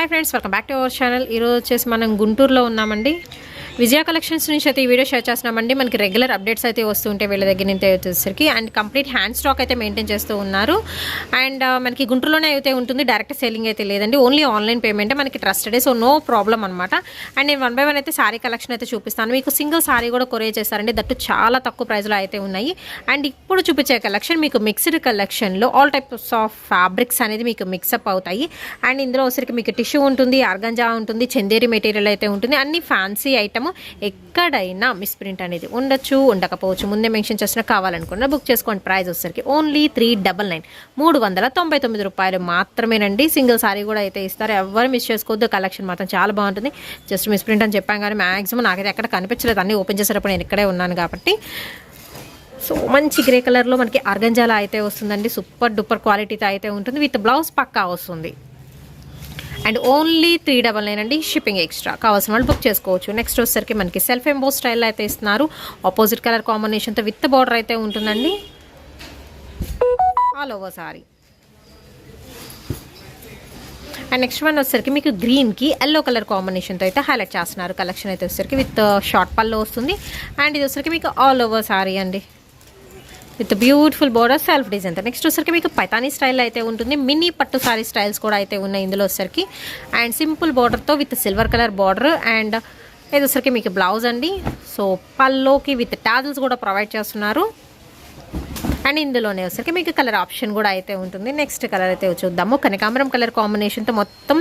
Hi friends, welcome back to our channel. ఈరోజు వచ్చేసి మనం గుంటూరులో ఉన్నామండి. విజయ కలెక్షన్స్ నుంచి అయితే ఈ వీడియో షేర్ చేస్తున్నామండి. మనకి రెగ్యులర్ అప్డేట్స్ అయితే వస్తూ ఉంటాయి వీళ్ళ దగ్గర నుంచి వచ్చేసరికి. అండ్ కంప్లీట్ హ్యాండ్ స్టాక్ అయితే మెయింటైన్ చేస్తూ ఉన్నారు. అండ్ మనకి గుంటూరులోనే అయితే ఉంటుంది, డైరెక్ట్ సెల్లింగ్ అయితే లేదండి, ఓన్లీ ఆన్లైన్ పేమెంటే మనకి ట్రస్టెడ్, సో నో ప్రాబ్లం అనమాట. అండ్ నేను 1 by 1 అయితే సారీ కలెక్షన్ అయితే చూపిస్తాను. మీకు సింగిల్ సారీ కూడా కొరియర్ చేస్తారండి, దట్టు చాలా తక్కువ ప్రైస్లో అయితే ఉన్నాయి. అండ్ ఇప్పుడు చూపించే కలెక్షన్ మీకు మిక్స్డ్ కలెక్షన్లో ఆల్ టైప్స్ ఆఫ్ ఫ్యాబ్రిక్స్ అనేది మీకు మిక్సప్ అవుతాయి. అండ్ ఇందులో వచ్చరికి మీకు టిష్యూ ఉంటుంది, ఆర్గంజా ఉంటుంది, చందేరి మెటీరియల్ అయితే ఉంటుంది. అన్ని ఫ్యాన్సీ ఐటమ్, ఎక్కడైనా మిస్ప్రింట్ అనేది ఉండొచ్చు, ఉండకపోవచ్చు. ముందే మెన్షన్ చేసిన కావాలనుకున్న బుక్ చేసుకోండి. ప్రైస్ వచ్చరికి ఓన్లీ 399 399 రూపాయలు మాత్రమేనండి. సింగిల్ సారీ కూడా అయితే ఇస్తారు, ఎవరు మిస్ చేసుకోవద్దు. కలెక్షన్ మాత్రం చాలా బాగుంటుంది. జస్ట్ మిస్ప్రింట్ అని చెప్పాం కానీ మ్యాక్సిమం నాకైతే ఎక్కడ కనిపించలేదు, అన్నీ ఓపెన్ చేసేటప్పుడు నేను ఇక్కడే ఉన్నాను కాబట్టి. సో మంచి గ్రే కలర్లో మనకి ఆర్గంజాలా అయితే వస్తుందండి, సూపర్ డూపర్ క్వాలిటీతో అయితే ఉంటుంది. విత్ బ్లౌజ్ పక్కా వస్తుంది. అండ్ ఓన్లీ 399 అండి, షిప్పింగ్ ఎక్స్ట్రా. కావాల్సిన వాళ్ళు బుక్ చేసుకోవచ్చు. నెక్స్ట్ వచ్చేసరికి మనకి సెల్ఫ్ ఎంబోస్ స్టైల్ అయితే ఇస్తున్నారు, ఆపోజిట్ కలర్ కాంబినేషన్తో విత్ బార్డర్ అయితే ఉంటుందండి all over sorry. And next one వచ్చేసరికి మీకు గ్రీన్కి ఎల్లో కలర్ కాంబినేషన్తో అయితే హైలైట్ చేస్తున్నారు. కలెక్షన్ అయితే వచ్చేసరికి విత్ షార్ట్ పల్లో వస్తుంది. అండ్ ఇది వచ్చేసరికి మీకు ఆల్ ఓవర్ సారీ అండి, with beautiful border self design. Next వచ్చరికి మీకు పైతానీ స్టైల్ అయితే ఉంటుంది. మినీ పట్టు సారీ స్టైల్స్ కూడా అయితే ఉన్నాయి ఇందులో వచ్చరికి. అండ్ సింపుల్ బోర్డర్తో with silver colour border. And ఇది వచ్చరికి మీకు బ్లౌజ్ అండి. సో పల్లోకి విత్ టాజిల్స్ కూడా ప్రొవైడ్ చేస్తున్నారు. అండ్ ఇందులోనే వచ్చరికి మీకు కలర్ ఆప్షన్ కూడా అయితే ఉంటుంది. నెక్స్ట్ కలర్ అయితే చూద్దాము, కనకాంబరం కలర్ కాంబినేషన్తో మొత్తం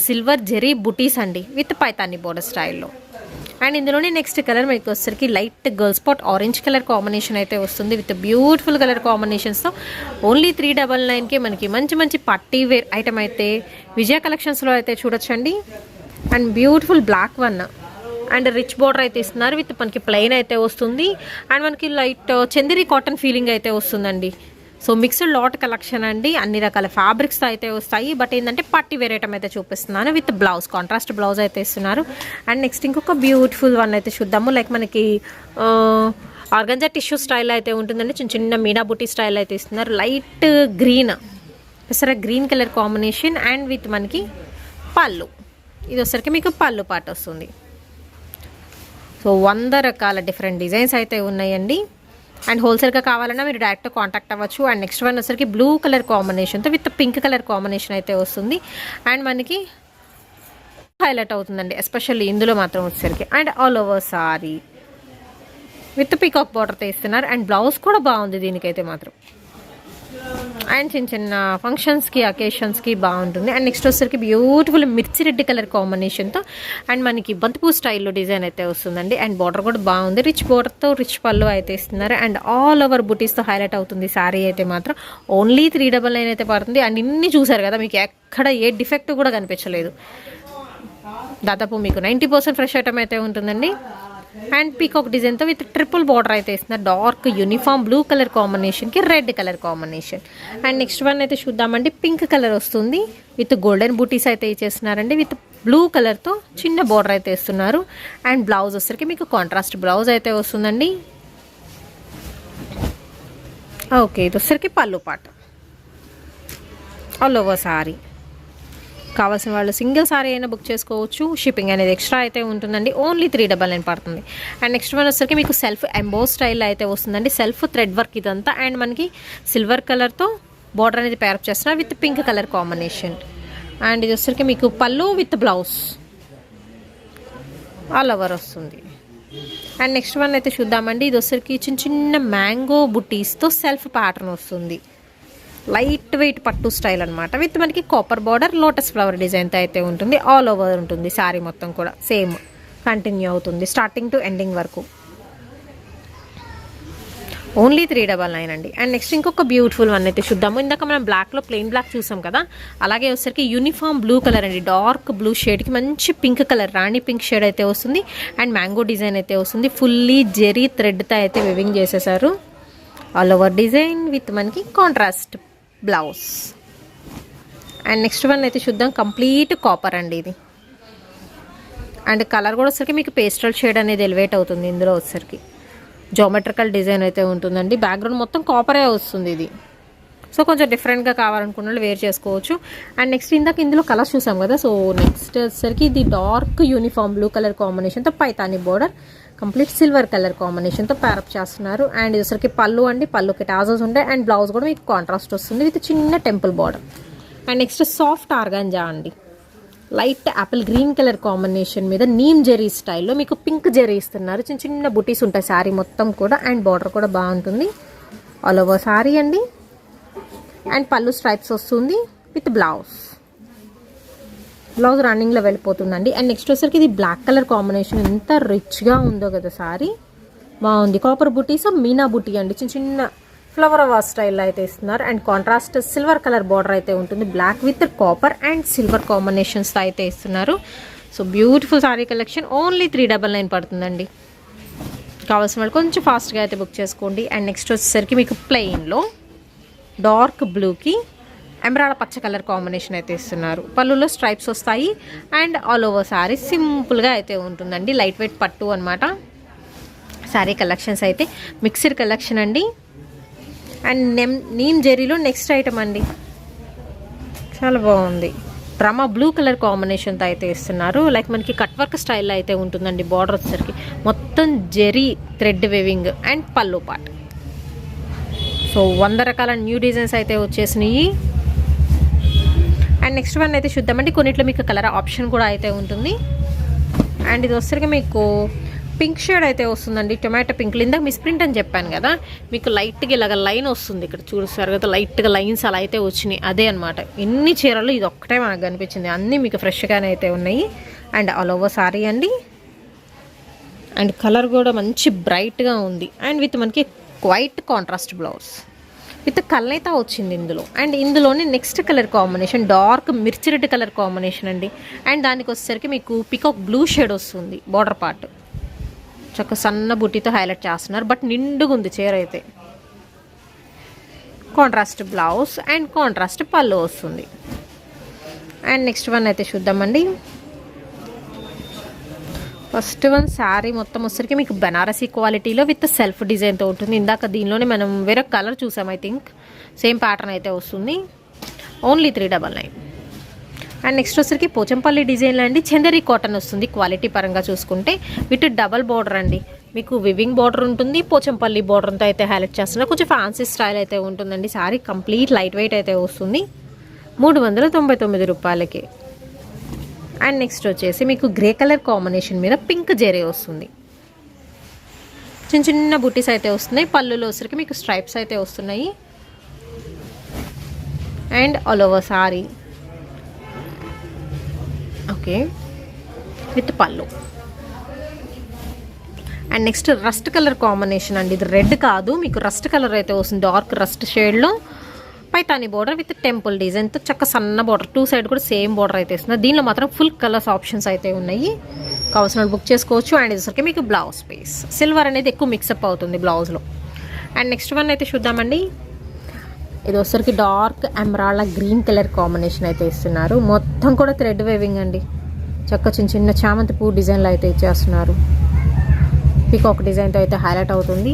సిల్వర్ జెరీ బుటీస్ అండి విత్ పైతానీ బోర్డర్ స్టైల్లో. అండ్ ఇందులోనే నెక్స్ట్ కలర్ మీకు వచ్చరికి light girl spot orange colour combination అయితే వస్తుంది విత్ బ్యూటిఫుల్ కలర్ కాంబినేషన్స్తో. ఓన్లీ 399కి మనకి మంచి మంచి పార్టీ వేర్ ఐటమ్ అయితే విజయ కలెక్షన్స్లో అయితే చూడొచ్చండి. And beautiful black one and rich border అయితే ఇస్తున్నారు, విత్ మనకి ప్లెయిన్ అయితే వస్తుంది. అండ్ మనకి లైట్ చందేరి కాటన్ ఫీలింగ్ అయితే వస్తుందండి. సో మిక్స్డ్ లాట్ కలెక్షన్ అండి, అన్ని రకాల ఫ్యాబ్రిక్స్ అయితే వస్తాయి. బట్ ఏంటంటే పట్టి వేర్ ఐటమ్ అయితే చూపిస్తున్నాను విత్ బ్లౌజ్, కాంట్రాస్ట్ బ్లౌజ్ అయితే ఇస్తున్నారు. అండ్ నెక్స్ట్ ఇంకొక బ్యూటిఫుల్ వన్ అయితే చూద్దాము. లైక్ మనకి ఆర్గంజా టిష్యూ స్టైల్ అయితే ఉంటుందండి, చిన్న చిన్న మీనా బుటీ స్టైల్ అయితే ఇస్తున్నారు. లైట్ గ్రీన్, సరే green colour combination. And with మనకి పళ్ళు, ఇది వచ్చరికి మీకు పళ్ళు పాట వస్తుంది. సో 100 రకాల డిఫరెంట్ డిజైన్స్ అయితే ఉన్నాయండి. అండ్ హోల్సేల్గా కావాలన్నా మీరు డైరెక్ట్ కాంటాక్ట్ అవ్వచ్చు. అండ్ నెక్స్ట్ వన్ వచ్చరికి బ్లూ కలర్ కాంబినేషన్తో విత్ పింక్ కలర్ కాంబినేషన్ అయితే వస్తుంది. అండ్ మనకి హైలైట్ అవుతుందండి ఎస్పెషల్లీ ఇందులో మాత్రం వచ్చేసరికి. And all over sari with peacock బార్డర్తో ఇస్తున్నారు. అండ్ బ్లౌజ్ కూడా బాగుంది దీనికైతే మాత్రం. అండ్ చిన్న చిన్న ఫంక్షన్స్కి అకేషన్స్కి బాగుంటుంది. అండ్ నెక్స్ట్ వచ్చేసరికి బ్యూటిఫుల్ మిర్చి రెడ్ కలర్ కాంబినేషన్తో అండ్ మనకి బంతిపూ స్టైల్లో డిజైన్ అయితే వస్తుందండి. అండ్ బార్డర్ కూడా బాగుంది, రిచ్ బార్డర్తో రిచ్ పళ్ళు అయితే ఇస్తున్నారు. అండ్ ఆల్ ఓవర్ బుటీస్తో హైలైట్ అవుతుంది శారీ అయితే మాత్రం. ఓన్లీ 399 అయితే పడుతుంది. అండ్ ఇన్ని చూసారు కదా, మీకు ఎక్కడ ఏ డిఫెక్ట్ కూడా కనిపించలేదు. దాదాపు మీకు 90% ఫ్రెష్ ఐటమ్ అయితే ఉంటుందండి. అండ్ పీకాక్ డిజైన్తో విత్ ట్రిపుల్ బార్డర్ అయితే ఇస్తున్నారు, డార్క్ యూనిఫామ్ బ్లూ కలర్ కాంబినేషన్కి red colour combination. And next one అయితే చూద్దామండి, పింక్ కలర్ వస్తుంది విత్ గోల్డెన్ బూటీస్ అయితే ఇచ్చేస్తున్నారండి, విత్ బ్లూ కలర్తో చిన్న బార్డర్ అయితే ఇస్తున్నారు. అండ్ బ్లౌజ్ వచ్చరికి మీకు కాంట్రాస్ట్ బ్లౌజ్ అయితే వస్తుందండి. ఓకే, ఇది వచ్చరికి పళ్ళు పాట ఆల్ ఓవర్ సారీ. కావాల్సిన వాళ్ళు సింగిల్ సారీ అయినా బుక్ చేసుకోవచ్చు. షిప్పింగ్ అనేది ఎక్స్ట్రా అయితే ఉంటుందండి, ఓన్లీ 399 పడుతుంది. అండ్ నెక్స్ట్ వన్ వచ్చరికి మీకు సెల్ఫ్ ఎంబోస్ స్టైల్ అయితే వస్తుందండి, సెల్ఫ్ థ్రెడ్ వర్క్ ఇదంతా. అండ్ మనకి సిల్వర్ కలర్తో బార్డర్ అనేది పేరప్ చేస్తున్నారు with pink colour combination. And ఇది వచ్చరికి మీకు పళ్ళు విత్ బ్లౌజ్ ఆల్ ఓవర్ వస్తుంది. అండ్ నెక్స్ట్ వన్ అయితే చూద్దామండి, ఇది వచ్చరికి చిన్న చిన్న మ్యాంగో బుటీస్తో సెల్ఫ్ ప్యాటర్న్ వస్తుంది, లైట్ వెయిట్ పట్టు స్టైల్ అనమాట. విత్ మనకి కాపర్ బార్డర్ లోటస్ ఫ్లవర్ డిజైన్తో అయితే ఉంటుంది. ఆల్ ఓవర్ ఉంటుంది శారీ మొత్తం కూడా సేమ్ కంటిన్యూ అవుతుంది స్టార్టింగ్ టు ఎండింగ్ వరకు. ఓన్లీ 399 అండి. అండ్ నెక్స్ట్ ఇంకొక బ్యూటిఫుల్ వన్ అయితే చూద్దాము. ఇందాక మనం బ్లాక్లో ప్లెయిన్ బ్లాక్ చూసాం కదా, అలాగే వచ్చేసరికి యూనిఫామ్ బ్లూ కలర్ అండి, డార్క్ బ్లూ షేడ్కి మంచి పింక్ కలర్ రాణి పింక్ షేడ్ అయితే వస్తుంది. అండ్ మ్యాంగో డిజైన్ అయితే వస్తుంది, ఫుల్లీ జెరీ థ్రెడ్తో అయితే వివింగ్ చేసేసారు. ఆల్ ఓవర్ డిజైన్ విత్ మనకి contrast blouse. And next one అయితే చూద్దాం, కంప్లీట్ కాపర్ అండి ఇది. అండ్ కలర్ కూడా వచ్చరికి మీకు పేస్టల్ షేడ్ అనేది ఎలివేట్ అవుతుంది. ఇందులో వచ్చరికి జామెట్రికల్ డిజైన్ అయితే ఉంటుందండి, బ్యాక్గ్రౌండ్ మొత్తం కాపరే వస్తుంది ఇది. సో కొంచెం డిఫరెంట్గా కావాలనుకున్న వాళ్ళు వేర్ చేసుకోవచ్చు. అండ్ నెక్స్ట్ ఇందాక ఇందులో కలర్స్ చూసాం కదా, సో నెక్స్ట్ వచ్చేసరికి ఇది డార్క్ యూనిఫామ్ బ్లూ కలర్ కాంబినేషన్తో Paithani border complete silver colour కాంబినేషన్తో ప్యారప్ చేస్తున్నారు. అండ్ ఇది వచ్చరికి పళ్ళు అండి, పళ్ళుకి టాజోస్ ఉంటాయి. అండ్ బ్లౌజ్ కూడా మీకు కాంట్రాస్ట్ వస్తుంది విత్ చిన్న temple border. And next soft organza అండి, light apple green colour combination మీద నీమ్ జెరీ స్టైల్లో మీకు పింక్ జెరీ ఇస్తున్నారు. చిన్న చిన్న బుటీస్ ఉంటాయి శారీ మొత్తం కూడా. అండ్ బార్డర్ కూడా బాగుంటుంది ఆల్ ఓవర్ శారీ అండి. అండ్ పళ్ళు స్ట్రైప్స్ వస్తుంది విత్ బ్లౌజ్ రన్నింగ్లో వెళ్ళిపోతుందండి. అండ్ నెక్స్ట్ వచ్చేసరికి ఇది బ్లాక్ కలర్ కాంబినేషన్ ఎంత రిచ్గా ఉందో కదా సారీ, బాగుంది. కాపర్ బుటీస్ మీనా బుటీ అండి, చిన్న చిన్న ఫ్లవర్ వాస్ స్టైల్లో అయితే ఇస్తున్నారు. And contrast silver colour border అయితే ఉంటుంది, black with copper and silver కాంబినేషన్స్తో అయితే ఇస్తున్నారు. So beautiful sari collection. Only 399 పడుతుందండి. కావాల్సిన వాళ్ళు కొంచెం ఫాస్ట్గా అయితే బుక్ చేసుకోండి. అండ్ నెక్స్ట్ వచ్చేసరికి మీకు ప్లెయిన్లో డార్క్ బ్లూకి ఎమరాల్డ్ పచ్చ కలర్ కాంబినేషన్ అయితే ఇస్తున్నారు. పళ్ళులో స్ట్రైప్స్ వస్తాయి. అండ్ ఆల్ ఓవర్ శారీ సింపుల్గా అయితే ఉంటుందండి, లైట్ వెయిట్ పట్టు అనమాట. శారీ కలెక్షన్స్ అయితే మిక్స్డ్ కలెక్షన్ అండి. అండ్ నీమ్ జెరీలో నెక్స్ట్ ఐటమ్ అండి, చాలా బాగుంది. డ్రామా బ్లూ కలర్ కాంబినేషన్తో అయితే ఇస్తున్నారు. లైక్ మనకి కట్ వర్క్ స్టైల్లో అయితే ఉంటుందండి. బార్డర్ వచ్చేసరికి మొత్తం జెరీ థ్రెడ్ వేవింగ్ అండ్ పళ్ళు పార్ట్. సో 100 రకాల న్యూ డిజైన్స్ అయితే వచ్చేసినాయి. అండ్ నెక్స్ట్ వన్ అయితే చూద్దామండి. కొన్నిట్లో మీకు కలర్ ఆప్షన్ కూడా అయితే ఉంటుంది. అండ్ ఇది వచ్చేసరికి మీకు పింక్ షేడ్ అయితే వస్తుందండి, టొమాటో పింక్. ఇందాక మిస్ ప్రింట్ అని చెప్పాను కదా, మీకు లైట్గా ఇలాగ లైన్ వస్తుంది. ఇక్కడ చూస్తారు కదా, లైట్గా లైన్స్ అలా అయితే వచ్చినాయి. అదే అనమాట. ఎన్ని చీరలు ఇది ఒక్కటే మనకు కనిపించింది, అన్నీ మీకు ఫ్రెష్గానే అయితే ఉన్నాయి. అండ్ ఆల్ ఓవర్ సారీ అండి. అండ్ కలర్ కూడా మంచి బ్రైట్గా ఉంది. అండ్ విత్ మనకి వైట్ కాంట్రాస్ట్ బ్లౌజ్ విత్ కల్నేత వచ్చింది ఇందులో. అండ్ ఇందులోనే నెక్స్ట్ కలర్ కాంబినేషన్ డార్క్ మిర్చి రెడ్ కలర్ కాంబినేషన్ అండి. అండ్ దానికి వచ్చేసరికి మీకు పికాక్ బ్లూ షేడ్ వస్తుంది బార్డర్ పార్ట్. చక్క సన్న బుట్టితో హైలైట్ చేస్తున్నారు, బట్ నిండుగా ఉంది చీర అయితే. కాంట్రాస్ట్ బ్లౌజ్ అండ్ కాంట్రాస్ట్ పళ్ళు వస్తుంది. అండ్ నెక్స్ట్ వన్ అయితే చూద్దామండి. ఫస్ట్ వన్ శారీ మొత్తం వచ్చరికి మీకు బనారసీ క్వాలిటీలో విత్ సెల్ఫ్ డిజైన్తో ఉంటుంది. ఇందాక దీనిలోనే మనం వేరే కలర్ చూసాం, ఐ థింక్ సేమ్ ప్యాటర్న్ అయితే వస్తుంది. ఓన్లీ 399. అండ్ నెక్స్ట్ వచ్చరికి పోచంపల్లి డిజైన్లో అండి, చందేరి కాటన్ వస్తుంది క్వాలిటీ పరంగా చూసుకుంటే. విత్ డబల్ బార్డర్ అండి, మీకు వివింగ్ బార్డర్ ఉంటుంది, పోచంపల్లి బార్డర్తో అయితే హైలైట్ చేస్తున్నారు. కొంచెం ఫ్యాన్సీ స్టైల్ అయితే ఉంటుందండి. శారీ కంప్లీట్ లైట్ వెయిట్ అయితే వస్తుంది 399 రూపాయలకి. అండ్ నెక్స్ట్ వచ్చేసి మీకు గ్రే కలర్ కాంబినేషన్ మీద పింక్ జెరీ వస్తుంది. చిన్న చిన్న బుటీస్ అయితే వస్తున్నాయి. పళ్ళులో వచ్చరికి మీకు స్ట్రైప్స్ అయితే వస్తున్నాయి. And all over sari okay with పళ్ళు. And next rust colour combination అండి, ఇది రెడ్ కాదు, మీకు రస్ట్ కలర్ అయితే వస్తుంది. డార్క్ రస్ట్ షేడ్లో పైతాని బోర్డర్ విత్ టెంపుల్ డిజైన్తో చక్క సన్న బోర్డర్, 2 సైడ్ కూడా సేమ్ బోర్డర్ అయితే వస్తుంది. దీనిలో మాత్రం ఫుల్ కలర్స్ ఆప్షన్స్ అయితే ఉన్నాయి, కావాల్సిన బుక్ చేసుకోవచ్చు. అండ్ ఇదిసరికి మీకు బ్లౌజ్ పీస్ సిల్వర్ అనేది ఎక్కువ మిక్సప్ అవుతుంది బ్లౌజ్లో. అండ్ నెక్స్ట్ వన్ అయితే చూద్దామండి. ఇది వచ్చరికి dark emerald green colour combination అయితే ఇస్తున్నారు. మొత్తం కూడా థ్రెడ్ వేవింగ్ అండి, చక్క చిన్న చిన్న చామంతి పువ్వు డిజైన్లో అయితే ఇచ్చేస్తున్నారు. పీకాక్ డిజైన్తో అయితే హైలైట్ అవుతుంది.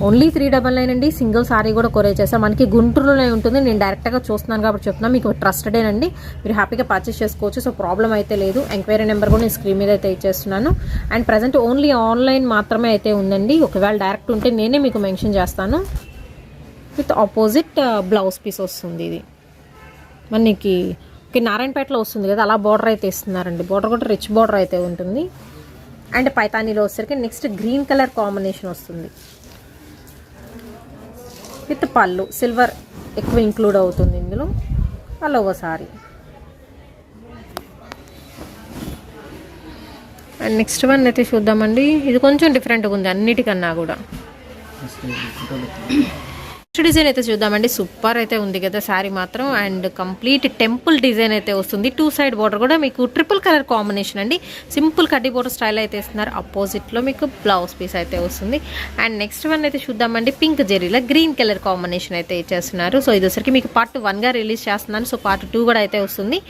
ఓన్లీ 399 అండి. సింగిల్ సారీ కూడా కొరియర్ చేస్తాం. మనకి గుంటూరులోనే ఉంటుంది, నేను డైరెక్ట్గా చూస్తున్నాను కాబట్టి చెప్తున్నాను, మీకు ట్రస్టెడేనండి, మీరు హ్యాపీగా పర్చేస్ చేసుకోవచ్చు. సో ప్రాబ్లం అయితే లేదు. ఎంక్వైరీ నెంబర్ కూడా నేను స్క్రీన్ మీద అయితే ఇచ్చేస్తున్నాను. అండ్ ప్రజెంట్ ఓన్లీ ఆన్లైన్ మాత్రమే అయితే ఉందండి. ఒకవేళ డైరెక్ట్ ఉంటే నేనే మీకు మెన్షన్ చేస్తాను. విత్ ఆపోజిట్ బ్లౌజ్ పీస్ వస్తుంది. ఇది మనకి నారాయణపేటలో వస్తుంది కదా, అలా బార్డర్ అయితే ఇస్తున్నారండి. బార్డర్ కూడా రిచ్ బార్డర్ అయితే ఉంటుంది. అండ్ పైతానీలో వచ్చేసరికి నెక్స్ట్ గ్రీన్ కలర్ కాంబినేషన్ వస్తుంది విత్ పళ్ళు. సిల్వర్ ఎక్కువ ఇంక్లూడ్ అవుతుంది ఇందులో. All over sorry. And next one అయితే చూద్దామండి. ఇది కొంచెం డిఫరెంట్గా ఉంది అన్నిటికన్నా కూడా. నెక్స్ట్ డిజైన్ అయితే చూద్దామండి. సూపర్ అయితే ఉంది కదా శారీ మాత్రం. అండ్ కంప్లీట్ టెంపుల్ డిజైన్ అయితే వస్తుంది. 2 సైడ్ బార్డర్ కూడా మీకు ట్రిపుల్ కలర్ కాంబినేషన్ అండి. సింపుల్ కడ్డీ బార్డర్ స్టైల్ అయితే ఇస్తున్నారు. అపోజిట్లో మీకు బ్లౌజ్ పీస్ అయితే వస్తుంది. అండ్ నెక్స్ట్ వన్ అయితే చూద్దామండి. పింక్ జెరీలో గ్రీన్ కలర్ కాంబినేషన్ అయితే ఇచ్చేస్తున్నారు. సో ఇది వచ్చరికి మీకు పార్ట్ 1గా రిలీజ్ చేస్తున్నాను. సో పార్ట్ 2 కూడా అయితే వస్తుంది.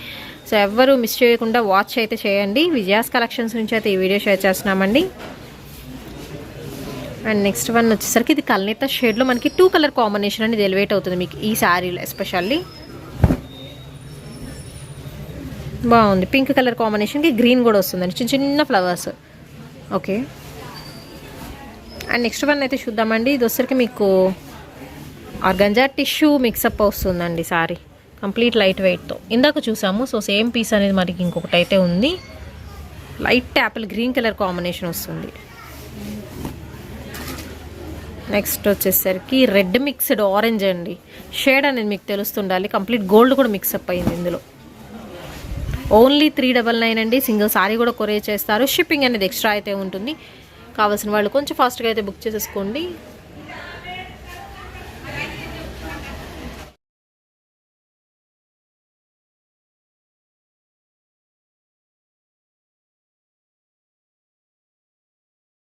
సో ఎవరు మిస్ చేయకుండా వాచ్ అయితే చేయండి. విజయాస్ కలెక్షన్స్ నుంచి అయితే ఈ వీడియో షేర్ చేస్తున్నామండి. అండ్ నెక్స్ట్ వన్ వచ్చేసరికి ఇది కల్నేత షేడ్లో మనకి 2 కలర్ కాంబినేషన్ అనేది ఎలివేట్ అవుతుంది మీకు ఈ శారీలో ఎస్పెషల్లీ. బాగుంది, పింక్ కలర్ కాంబినేషన్కి గ్రీన్ కూడా వస్తుందండి, చిన్న చిన్న flowers. Okay, and next one అయితే చూద్దామండి. ఇది వచ్చరికి మీకు ఆర్గంజా టిష్యూ మిక్సప్ వస్తుందండి సారీ, కంప్లీట్ లైట్ వెయిట్తో. ఇందాక చూసాము, సో సేమ్ పీస్ అనేది మనకి ఇంకొకటి అయితే ఉంది. Light apple green colour combination వస్తుంది. నెక్స్ట్ వచ్చేసరికి రెడ్ మిక్స్డ్ ఆరెంజ్ అండి, షేడ్ అనేది మీకు తెలుస్తుండాలి. కంప్లీట్ గోల్డ్ కూడా మిక్సప్ అయింది ఇందులో. ఓన్లీ 399 అండి. సింగిల్ సారీ కూడా కొరియర్ చేస్తారు. షిప్పింగ్ అనేది ఎక్స్ట్రా అయితే ఉంటుంది. కావాల్సిన వాళ్ళు కొంచెం ఫాస్ట్గా అయితే బుక్ చేసేసుకోండి.